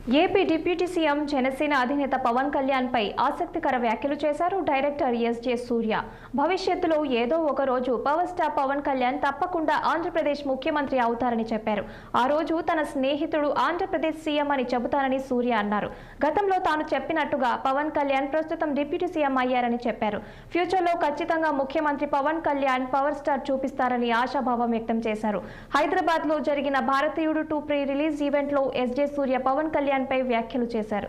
AP deputy CM Janasena అధినేత పవన్ కళ్యాణ్ పై ఆసక్తికర వ్యాఖ్యలు చేశారు డైరెక్టర్ ఎస్జే సూర్య. భవిష్యత్తులో ఏదో ఒక రోజు పవర్ స్టార్ పవన్ కళ్యాణ్ తప్పకుండా ఆంధ్రప్రదేశ్ ముఖ్యమంత్రి అవుతారని చెప్పారు. ఆ రోజు తన స్నేహితుడు ఆంధ్రప్రదేశ్ సీఎం అని చెబుతానని సూర్య అన్నారు. గతంలో తాను చెప్పినట్టుగా పవన్ కళ్యాణ్ ప్రస్తుతం డిప్యూటీ సీఎం అయ్యారని చెప్పారు. ఫ్యూచర్లో ఖచ్చితంగా ముఖ్యమంత్రి పవన్ కళ్యాణ్ పవర్ స్టార్ చూపిస్తారని ఆశాభావం వ్యక్తం చేశారు. హైదరాబాద్ లో జరిగిన భారతీయుడు 2 ప్రీ రిలీజ్ ఈవెంట్ లో ఎస్జే సూర్య పవన్ కళ్యాణ్ పై వ్యాఖ్యలు చేశారు.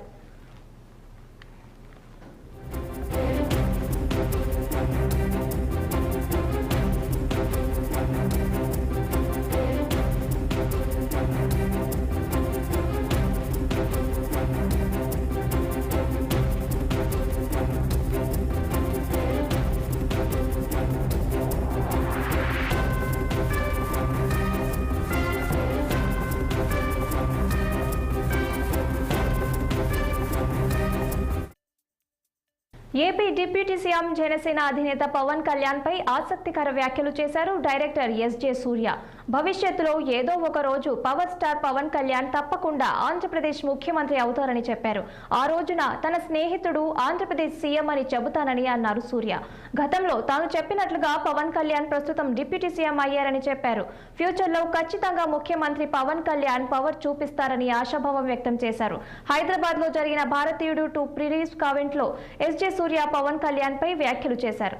ఏపీ డిప్యూటీ సీఎం జనసేన అధినేత పవన్ కళ్యాణ్ పై ఆసక్తికర వ్యాఖ్యలు చేశారు డైరెక్టర్ ఎస్జే సూర్య. భవిష్యత్తులో ఏదో ఒక రోజు పవర్ స్టార్ పవన్ కళ్యాణ్ తప్పకుండా ఆంధ్రప్రదేశ్ ముఖ్యమంత్రి అవుతారని చెప్పారు. ఆ రోజున తన స్నేహితుడు ఆంధ్రప్రదేశ్ సీఎం అని చెబుతానని అన్నారు సూర్య. గతంలో తాను చెప్పినట్లుగా పవన్ కళ్యాణ్ ప్రస్తుతం డిప్యూటీ సీఎం అయ్యారని చెప్పారు. ఫ్యూచర్లో ఖచ్చితంగా ముఖ్యమంత్రి పవన్ కళ్యాణ్ పవర్ చూపిస్తారని ఆశాభావం వ్యక్తం చేశారు. హైదరాబాద్ లో జరిగిన భారతీయుడు 2 ప్రీ రిలీజ్ ఈవెంట్ లో ఎస్జే సూర్య పవన్ కళ్యాణ్ పై వ్యాఖ్యలు చేశారు.